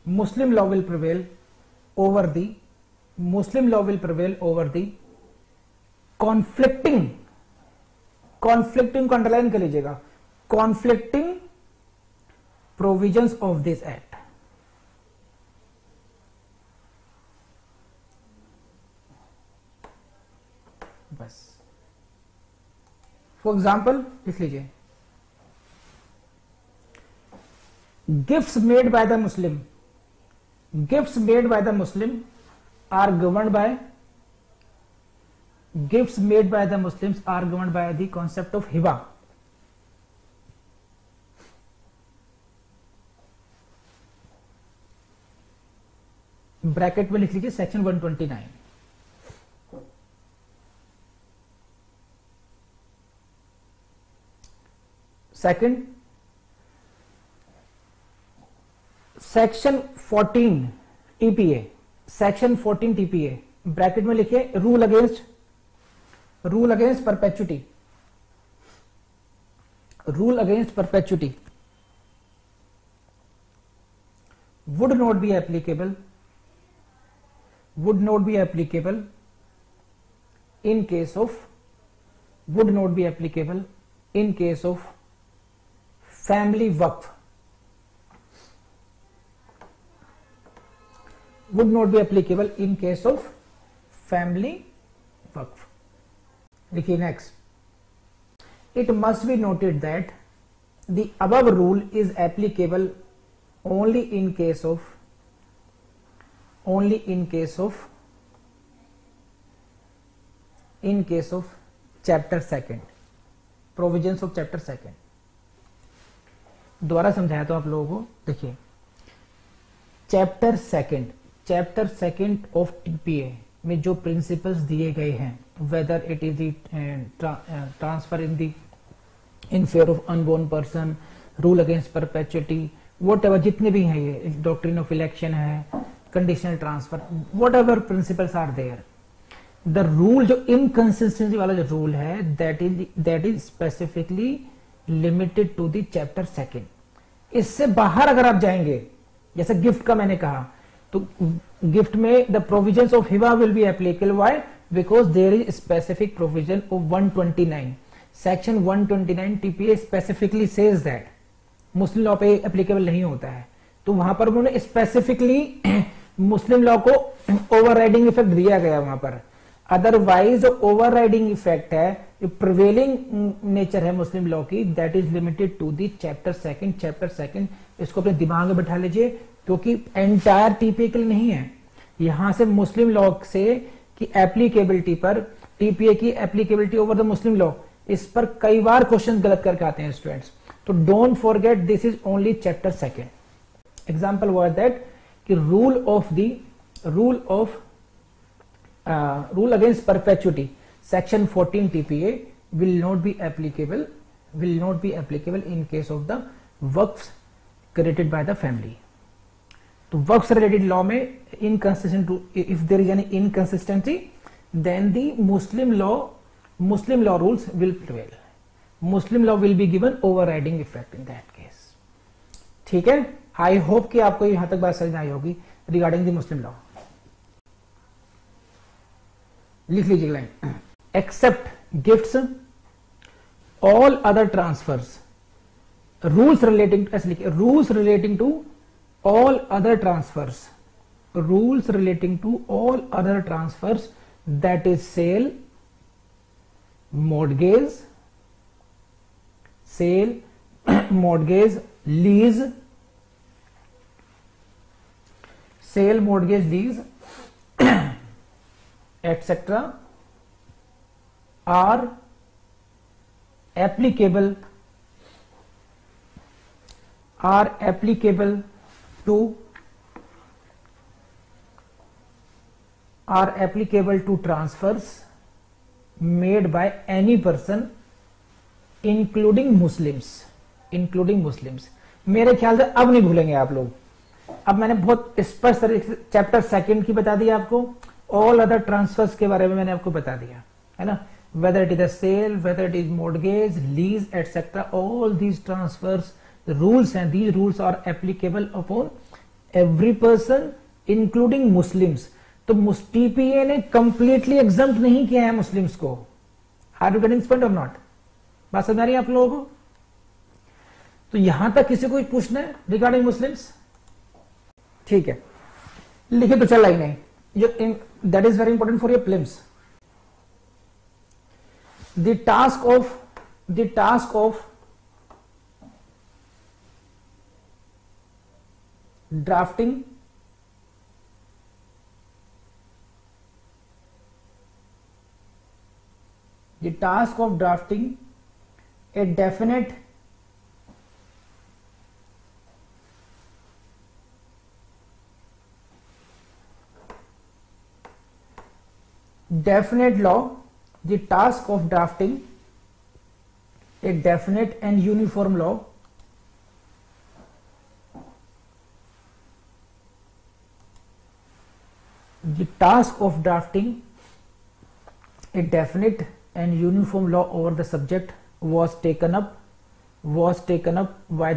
Muslim law will prevail over the, Muslim law will prevail over the conflicting को underline कर लीजिएगा, conflicting provisions of this act. बस for example लिख लीजिए, gifts made by the Muslim, gifts made by the Muslim are governed by, gifts made by the Muslims are governed by the concept of hiba. Bracket में लिख लीजिए section 129। Second, section 14 TPA, section 14 TPA bracket में लिखिए, rule against perpetuity, rule against perpetuity would not be applicable in case of family Waqf would not be applicable in case of family waqf. देखिए next, it must be noted that the above rule is applicable only in case of chapter second, provisions of chapter second. दोबारा समझाया तो आप लोगों को, देखिए chapter second of TPA में जो प्रिंसिपल्स दिए गए हैं, whether it is transfer in favour of unborn person, rule against perpetuity, whatever जितने भी हैं, ये डॉक्ट्रिन ऑफ इलेक्शन है, conditional transfer, whatever principles are there, the rule जो इनकंसिस्टेंसी वाला जो रूल है that is specifically limited to the chapter second. इससे बाहर अगर आप जाएंगे, जैसे गिफ्ट का मैंने कहा, तो गिफ्ट में द प्रोविजंस ऑफ हिबा will be applicable. Why? Because there is specific provision of 129, section 129 TPA specifically says that Muslim law पे एप्लीकेबल नहीं होता है. तो वहां पर उन्होंने स्पेसिफिकली मुस्लिम लॉ को ओवरराइडिंग इफेक्ट दिया गया वहां पर. अदरवाइज ओवरराइडिंग इफेक्ट है, प्रिवेलिंग नेचर है मुस्लिम लॉ की, that is limited to the chapter second. इसको अपने दिमाग में बैठा लीजिए, क्योंकि एंटायर टीपीए के लिए नहीं है. यहां से मुस्लिम लॉ से की एप्लीकेबिलिटी पर, टीपीए की applicability over the Muslim law, इस पर कई बार क्वेश्चन गलत करके आते हैं स्टूडेंट्स. तो don't forget this is only chapter second. Example was that कि rule against perpetuity, section 14 TPA will not be applicable in case of the waqf created by the family. तो वक्फ related law में if there is any inconsistency, then the Muslim law rules will prevail. Muslim law will be given overriding effect in that case. ठीक है, I hope कि आपको यहां तक बात समझ में आई होगी रिगार्डिंग द मुस्लिम लॉ. लिख लीजिए line, except gifts, all other transfers, rules relating to, ऐसे लिखिए, rules relating to all other transfers, rules relating to all other transfers, that is sale, mortgage, lease, etc. are applicable to transfers made by any person including Muslims. मेरे ख्याल से अब नहीं भूलेंगे आप लोग. अब मैंने बहुत स्पष्ट तरीके से चैप्टर सेकंड की बता दिया आपको, ऑल अदर ट्रांसफर्स के बारे में मैंने आपको बता दिया है ना. Whether it is a sale, whether it is mortgage, lease, etc., all these transfers, the rules, and these rules are applicable upon every person, including Muslims. तो टीपीए ने completely exempt नहीं किया है मुस्लिम्स को. Are you getting this point or not? बात समझ आ रही है आप लोगों को? तो यहां तक किसी को पूछना है रिगार्डिंग मुस्लिम्स? ठीक है, लिखे तो चल ही नहीं. That is very important for your prelims. The task of drafting a definite law, the task of drafting a definite and uniform law over the subject was taken up by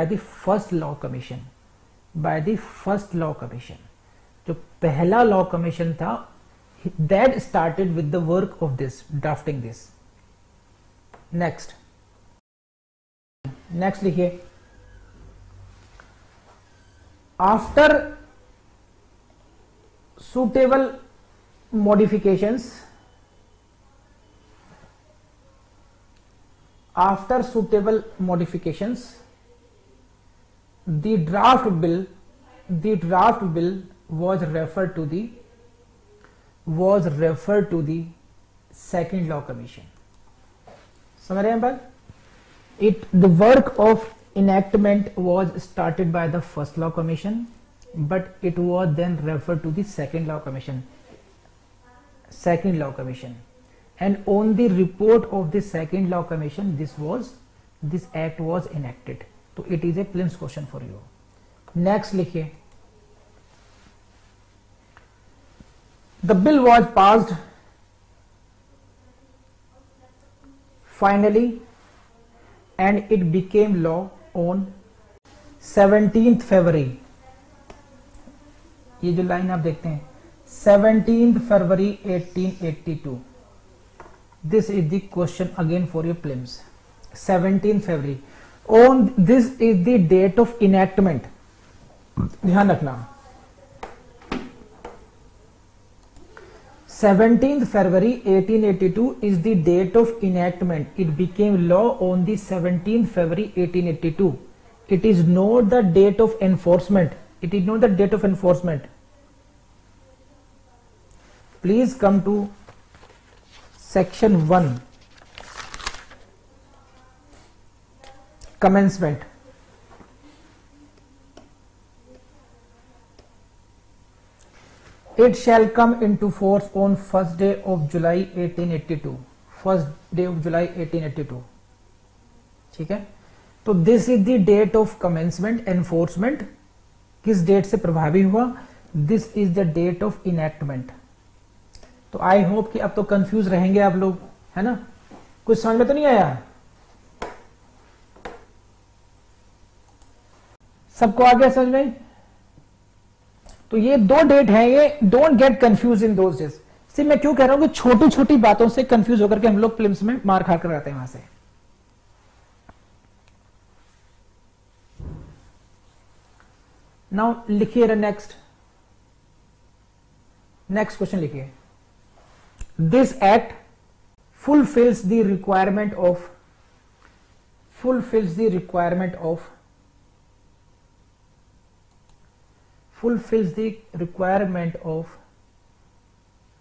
the first law commission. जो पहला law commission था, that started with the work of this drafting this. Next, next लिखिए, after suitable modifications, after suitable modifications, the draft bill was referred to the second law commission. समझ रहे हैं बात? The work of enactment was started by the first law commission, but it was then referred to the second law commission, and on the report of the second law commission this act was enacted. So it is a prelims question for you. Next लिखिए, the bill was passed finally and it became law on 17th February. ये जो line आप देखते हैं 17th February 1882. This is the question again for your prelims. 17th February. On this is the date of enactment. ध्यान रखना, 17th February 1882 is the date of enactment. It became law on the 17th February 1882. It is not the date of enforcement. Please come to section 1, commencement. It shall come into force on 1st day of July 1882. 1st day of July 1882. ठीक है, तो this is the date of commencement. Enforcement किस date से प्रभावी हुआ? This is the date of enactment. तो I hope कि अब तो कंफ्यूज रहेंगे आप लोग, है ना? कुछ समझ में तो नहीं आया? सबको आ गया समझ में? तो ये दो डेट है, ये don't get confuse in those days. सिर्फ मैं क्यों कह रहा हूं कि छोटी छोटी बातों से कंफ्यूज होकर के हम लोग प्रीलिम्स में मार खा कर आते हैं वहां से. नाउ लिखिए नेक्स्ट क्वेश्चन लिखिए. This act fulfills the requirement of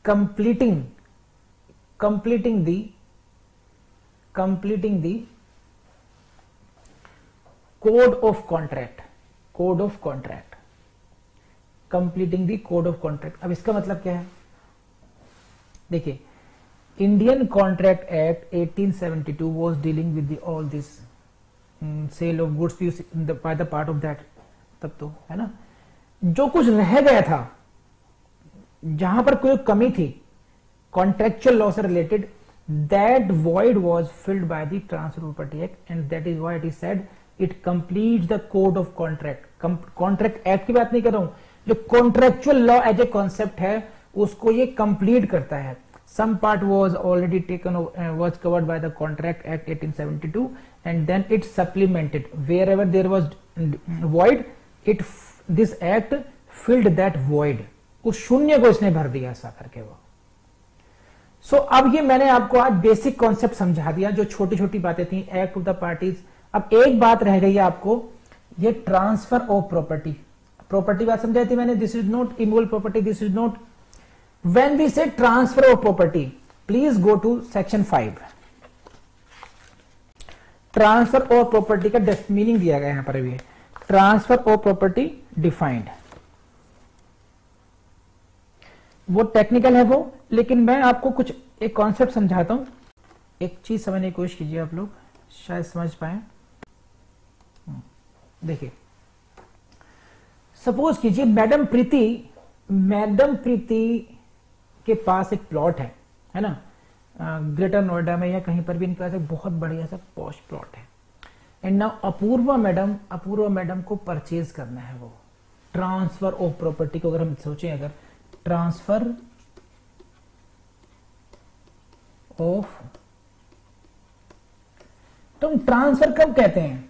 completing the code of contract. Completing the code of contract. अब इसका मतलब क्या है? देखिए, Indian contract act 1872 was dealing with all this sale of goods by the part of that. तब तो है ना, जो कुछ रह गया था, जहां पर कोई कमी थी कॉन्ट्रेक्चुअल लॉ से related, that void was filled by the transfer property act, and that is why it is said it completes the code of contract. Contract act की बात नहीं कर रहा हूं, जो contractual law as a concept है उसको ये कंप्लीट करता है. Some part was already taken was covered by the contract act 1872 and then it supplemented wherever there was void. It this act field that void. उस शून्य को इसने भर दिया ऐसा करके वो. सो अब ये मैंने आपको आज बेसिक कॉन्सेप्ट समझा दिया, जो छोटी छोटी बातें थी, एक्ट ऑफ द पार्टीज. अब एक बात रह गई है आपको, ये ट्रांसफर ऑफ प्रॉपर्टी. प्रॉपर्टी बात समझाई थी मैंने. This is not immovable property, this is not. When we say transfer of property, please go to section 5. Transfer of property का मीनिंग दिया गया यहां पर भी. ट्रांसफर ऑफ प्रॉपर्टी डिफाइंड, वो टेक्निकल है वो, लेकिन मैं आपको कुछ एक कॉन्सेप्ट समझाता हूं. एक चीज समझने की कोशिश कीजिए, आप लोग शायद समझ पाए. देखिए, सपोज कीजिए मैडम प्रीति के पास एक प्लॉट है ना, ग्रेटर नोएडा में या कहीं पर भी इनके पास एक बहुत बढ़िया सा पॉश प्लॉट है. एंड नाउ अपूर्वा मैडम को परचेज करना है वो. ट्रांसफर ऑफ प्रॉपर्टी को अगर हम सोचें, अगर ट्रांसफर ऑफ, तो हम ट्रांसफर कब कहते हैं?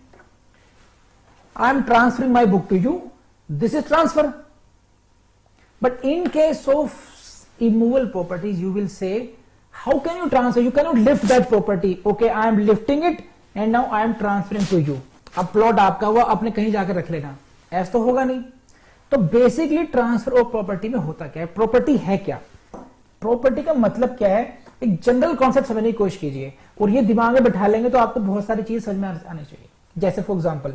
I am transferring my book to you. This is transfer. But in case of immovable properties, you will say, how can you transfer? You cannot lift that property. Okay, I am lifting it and now I am transferring to you. अब plot आपका हुआ, आपने कहीं जाकर रख लेना, ऐसा तो होगा नहीं. तो बेसिकली ट्रांसफर ऑफ प्रॉपर्टी में होता क्या है? प्रॉपर्टी है क्या? प्रॉपर्टी का मतलब क्या है? एक जनरल कॉन्सेप्ट समझने की कोशिश कीजिए और ये दिमाग में बैठा लेंगे तो आपको बहुत सारी चीज समझ में आनी चाहिए. जैसे फॉर एग्जांपल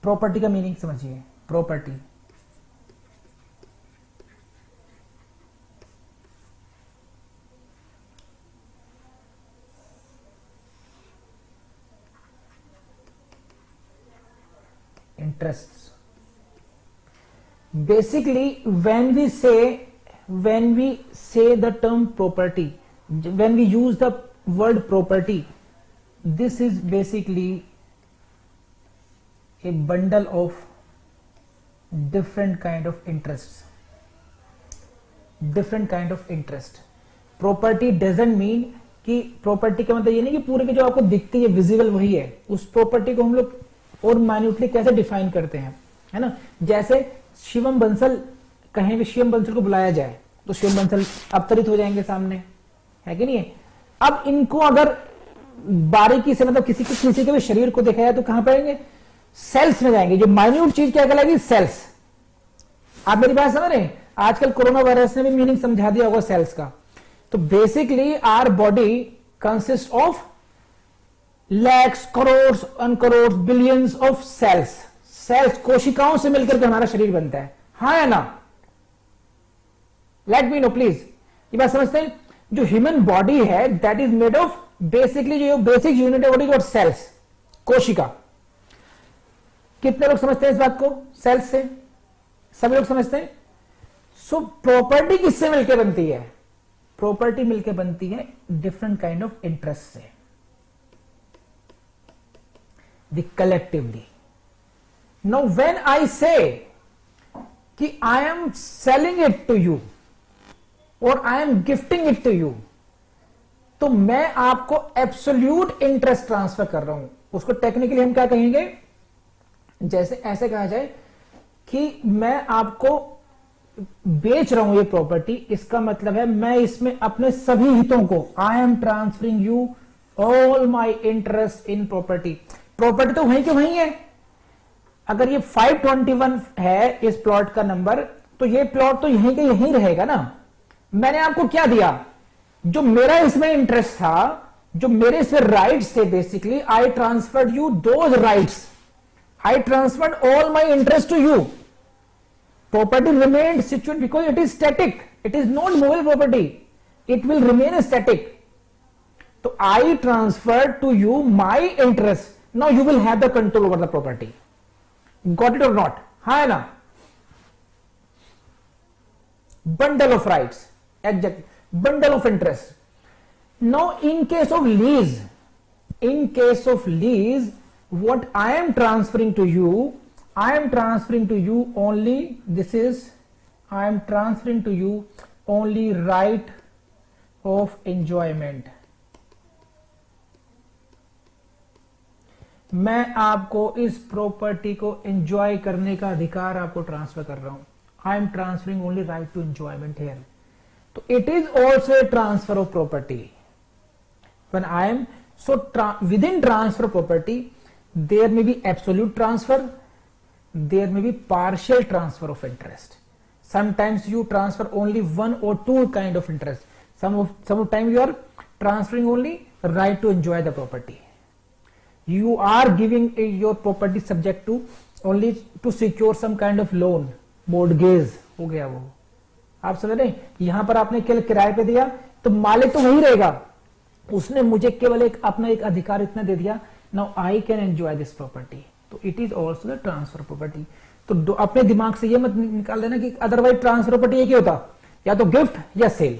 प्रॉपर्टी का मीनिंग समझिए. Property interests. Basically, when we say the term property, when we use the word property, this is basically a bundle of different kind of interests. Different kind of interest. Property doesn't mean कि property का मतलब ये नहीं कि पूरे की जो आपको दिखती है विजिबल वही है. उस प्रॉपर्टी को हम लोग और माइन्यूटली कैसे डिफाइन करते हैं, है ना. जैसे शिवम बंसल, कहीं भी शिवम बंसल को बुलाया जाए तो शिवम बंसल अवतरित हो जाएंगे सामने, है कि नहीं है. अब इनको अगर बारीकी से मतलब किसी के भी शरीर को देखा जाए तो कहां पाएंगे? सेल्स में जाएंगे. जो माइन्यूट चीज क्या कहलाएगी? सेल्स. आप मेरी बात समझ रहे हैं? आजकल कोरोना वायरस ने भी मीनिंग समझा दिया होगा सेल्स का. तो basically our body consist of lakhs, crore, अनकरोड़, बिलियंस ऑफ सेल्स. सेल्स, कोशिकाओं से मिलकर के हमारा शरीर बनता है. हाँ या ना? Late me no please. ये बात समझते हैं? जो ह्यूमन बॉडी है that is made of basically जो बेसिक यूनिट है बॉडी सेल्स, कोशिका. कितने लोग समझते हैं इस बात को? सेल्स से सभी लोग समझते हैं. सो प्रॉपर्टी किससे मिलकर बनती है? प्रॉपर्टी मिलकर बनती है डिफरेंट काइंड ऑफ इंटरेस्ट से. The collectively. Now when I say कि I am selling it to you और I am gifting it to you, तो मैं आपको एब्सोल्यूट इंटरेस्ट ट्रांसफर कर रहा हूं. उसको टेक्निकली हम क्या कहेंगे? जैसे ऐसे कहा जाए कि मैं आपको बेच रहा हूं ये प्रॉपर्टी. इसका मतलब है मैं इसमें अपने सभी हितों को, आई am transferring you all my interest in property. Property तो वहीं के वहीं है. अगर ये 521 है इस प्लॉट का नंबर, तो ये प्लॉट तो यहीं के यहीं रहेगा ना. मैंने आपको क्या दिया? जो मेरा इसमें इंटरेस्ट था, जो मेरे इसमें राइट्स थे, basically I transferred you those rights. I transferred all my interest to you. Property remained situated because it is static. It is not movable property. It will remain static. तो I transfer to you my interest. Now you will have the control over the property. Got it or not? हाँ है ना? Bundle of rights. Exactly. Bundle of interest. Now in case of lease, what I am transferring to you only, I am transferring to you only right of enjoyment. मैं आपको इस property को enjoy करने का अधिकार आपको ट्रांसफर कर रहा हूं. I am transferring only right to enjoyment here. तो it is also a transfer of property. When I am within transfer property there may be absolute transfer, there may be partial transfer of interest. Sometimes you transfer only one और two kind of interest. some time you are transferring only right to enjoy the property. You are giving your property subject to only to secure some kind of loan, mortgage हो गया वो. आप समझ रहे हैं? यहां पर आपने केवल किराए पे दिया तो मालिक तो वही रहेगा. उसने मुझे केवल एक अपना एक अधिकार इतना दे दिया. Now I can enjoy this property. तो it is also the transfer property. तो अपने दिमाग से ये मत निकाल देना कि अदरवाइज ट्रांसफर प्रॉपर्टी एक ही होता, या तो गिफ्ट या सेल.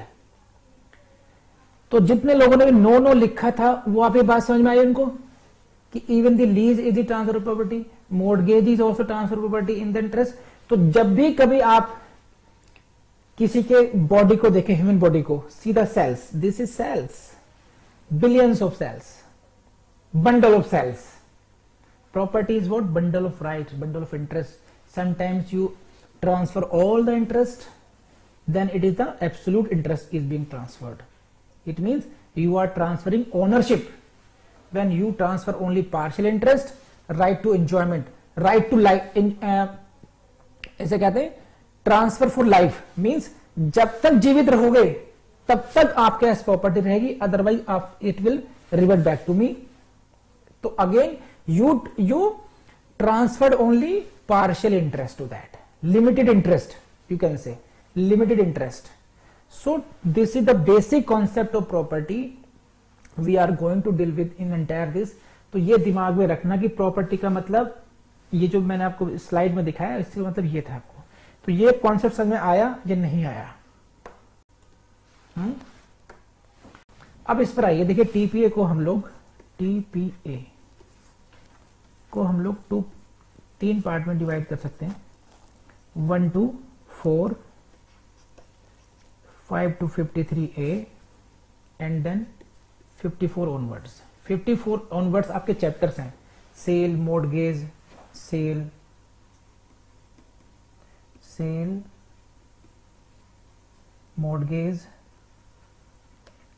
तो जितने लोगों ने नो लिखा था वो आप ये बात समझ में आई उनको कि even the lease is the transfer property, mortgage is also transfer property in the interest. तो जब भी कभी आप किसी के बॉडी को देखें, ह्यूमन बॉडी को, see the cells, this is cells, billions of cells, bundle of cells. Property is what? Bundle of rights, bundle of interest. Sometimes you transfer all the interest, then it is the absolute interest is being transferred. It means you are transferring ownership. When you transfer only partial interest, right to enjoyment, right to life, ऐसे कहते हैं transfer for life, means जब तक जीवित रहोगे तब तक आपके पास प्रॉपर्टी रहेगी, अदरवाइज आप it will revert back to me. तो again you transferred only partial interest to that, limited interest, you can say limited interest. So this is the basic concept of property we are going to deal with in entire this. तो ये दिमाग में रखना कि property का मतलब, ये जो मैंने आपको स्लाइड में दिखाया इसका मतलब ये था आपको. तो ये कॉन्सेप्ट समझ में आया या नहीं आया? अब इस पर आइए, देखिए टीपीए को हम लोग तीन पार्ट में डिवाइड कर सकते हैं. 1 to 4, 5 to 53A and then 54 onwards. 54 onwards आपके चैप्टर्स हैं. Sale, mortgage, sale, mortgage,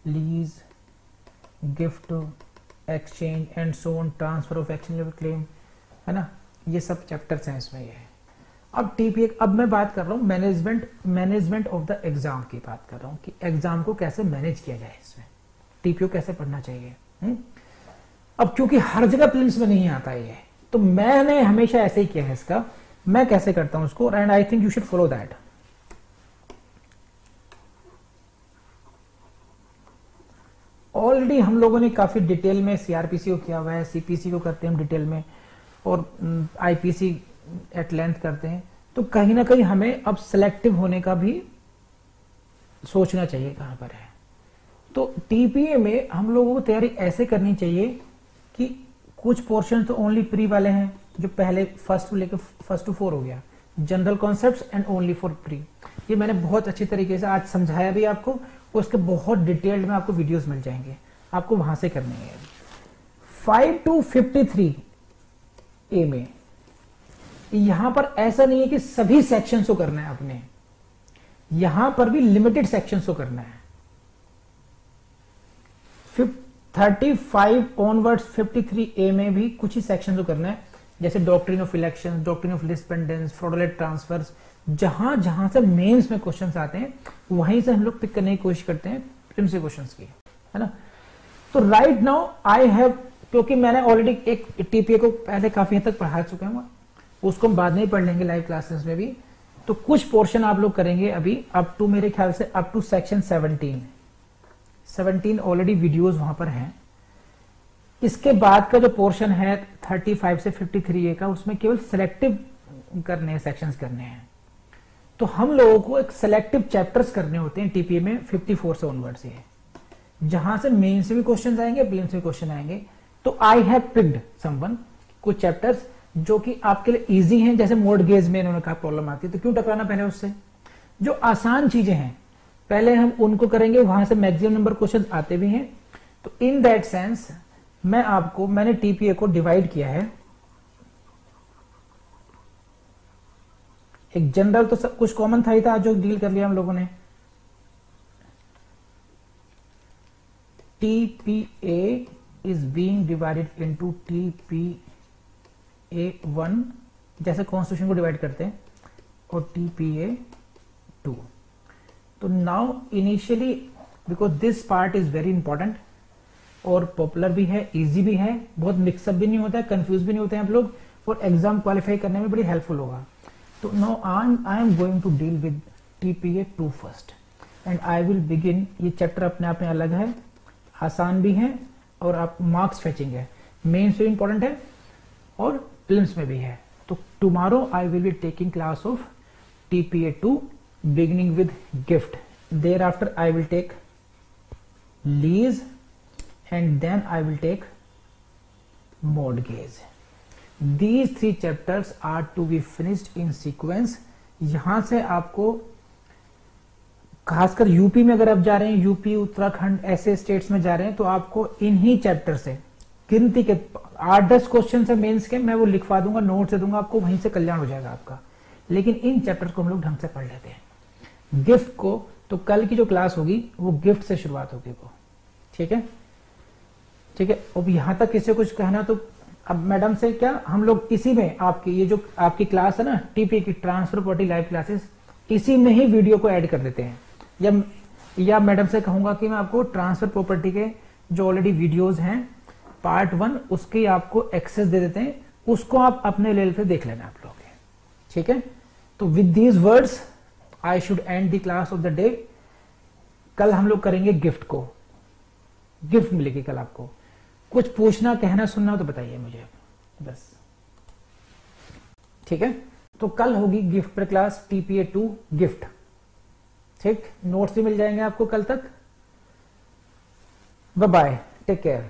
lease, gift, exchange and so on, transfer of exchangeable claim, है ना. ये सब चैप्टर्स हैं इसमें. ये अब टीपीए, अब मैं बात कर रहा हूं मैनेजमेंट ऑफ द एग्जाम की बात कर रहा हूं कि एग्जाम को कैसे मैनेज किया जाए, इसमें टीपीओ कैसे पढ़ना चाहिए. अब क्योंकि हर जगह प्रिलिम्स में नहीं आता ये, तो मैंने हमेशा ऐसे ही किया है इसका. मैं कैसे करता हूं उसको, and I think you should follow that. Already हम लोगों ने काफी डिटेल में सीआरपीसी को किया हुआ है, सीपीसी को करते हैं हम डिटेल में, और आईपीसी एट लेंथ करते हैं. तो कहीं ना कहीं हमें अब सिलेक्टिव होने का भी सोचना चाहिए कहां पर है. तो टीपीए में हम लोगों को तैयारी ऐसे करनी चाहिए कि कुछ पोर्शन तो ओनली प्री वाले हैं, जो पहले फर्स्ट टू 4 हो गया, general concepts and only for pre. ये मैंने बहुत अच्छी तरीके से आज समझाया भी आपको, उसके बहुत डिटेल्ड में आपको वीडियोस मिल जाएंगे, आपको वहां से करनी है. 5 to 53A में यहां पर ऐसा नहीं है कि सभी सेक्शंस को करना है आपने, यहां पर भी लिमिटेड सेक्शंस को करना है. 35 ऑनवर्ड्स 53A में भी कुछ ही सेक्शन को करना है, जैसे doctrine of election, doctrine of dependence, fraudulent transfers. जहां जहां से मेंस में क्वेश्चंस आते हैं वहीं से हम लोग पिक करने की कोशिश करते हैं प्रीलिम्स के क्वेश्चंस की, है ना. तो राइट नाउ आई हैव, क्योंकि मैंने ऑलरेडी एक टीपीए को पहले काफी हद तक पढ़ा चुका हूं, उसको हम बाद में ही पढ़ लेंगे लाइव क्लासेस में भी. तो कुछ पोर्शन आप लोग करेंगे अभी अप टू, मेरे ख्याल से up to section 17 already videos वहां पर हैं. इसके बाद का जो पोर्शन है 35 से 53A का, उसमें केवल सिलेक्टिव करने हैं, सेक्शंस करने हैं. तो हम लोगों को एक सिलेक्टिव चैप्टर्स करने होते हैं टीपीए में 54 से ऑनवर्ड से, जहां से मेन से भी क्वेश्चन आएंगे, प्रीलिम्स से भी क्वेश्चन आएंगे. तो आई हैव पिक्ड समवन, कुछ चैप्टर्स जो कि आपके लिए इजी हैं, जैसे मॉर्गेज में इन्होंने कहा प्रॉब्लम आती है, तो क्यों टकराना पहले उससे. जो आसान चीजें हैं पहले हम उनको करेंगे, वहां से मैक्सिमम नंबर क्वेश्चन आते भी हैं. तो इन दैट सेंस मैंने टीपीए को डिवाइड किया है. एक जनरल तो सब कुछ कॉमन था ही था जो डील कर लिया हम लोगों ने. TPA is being divided into TPA one, जैसे कॉन्स्टिट्यूशन को डिवाइड करते हैं, और टीपीए2. तो now initially, because this part is very important और पॉपुलर भी है, इजी भी है, बहुत मिक्सअप भी नहीं होता है, कंफ्यूज भी नहीं होते हैं आप लोग, और एग्जाम क्वालिफाई करने में बड़ी हेल्पफुल होगा. तो now I am going to deal with TPA two first, and I will begin. ये चैप्टर अपने आप में अलग है, आसान भी है, और आप मार्क्स फेचिंग है, मेंस में इंपॉर्टेंट है और प्रीलिम्स में भी है. तो tomorrow I will be taking class of TPA two beginning with gift. Thereafter I will take lease and then I will take mortgage. These 3 chapters are to be finished in sequence. यहां से आपको, खासकर UP में अगर आप जा रहे हैं, यूपी, उत्तराखंड ऐसे स्टेट्स में जा रहे हैं, तो आपको इन्हीं चैप्टर से गिनती के 8-10 क्वेश्चन है मेंस के, मैं वो लिखवा दूंगा, नोट से दूंगा आपको, वहीं से कल्याण हो जाएगा आपका। लेकिन इन चैप्टर को हम लोग ढंग से पढ़ लेते हैं। गिफ्ट को तो कल की जो क्लास होगी वो गिफ्ट से शुरुआत होगी वो, ठीक है ठीक है। अब यहां तक किसी कुछ कहना तो अब मैडम से क्या हम लोग इसी में आपकी ये जो आपकी क्लास है ना टीपी की ट्रांसफर प्रॉपर्टी लाइव क्लासेस, इसी में ही वीडियो को ऐड कर देते हैं। या मैडम से कहूंगा कि मैं आपको ट्रांसफर प्रॉपर्टी के जो ऑलरेडी वीडियोस हैं पार्ट 1 उसके आपको एक्सेस दे देते हैं, उसको आप अपने लेवल पे देख लेना आप लोग, ठीक है। तो with these words I should and the class of the day. कल हम लोग करेंगे गिफ्ट को, गिफ्ट मिलेगी कल आपको। कुछ पूछना कहना सुनना तो बताइए मुझे बस, ठीक है। तो कल होगी गिफ्ट पर क्लास टीपीए 2 गिफ्ट, ठीक। नोट्स भी मिल जाएंगे आपको कल तक। Bye bye, take care.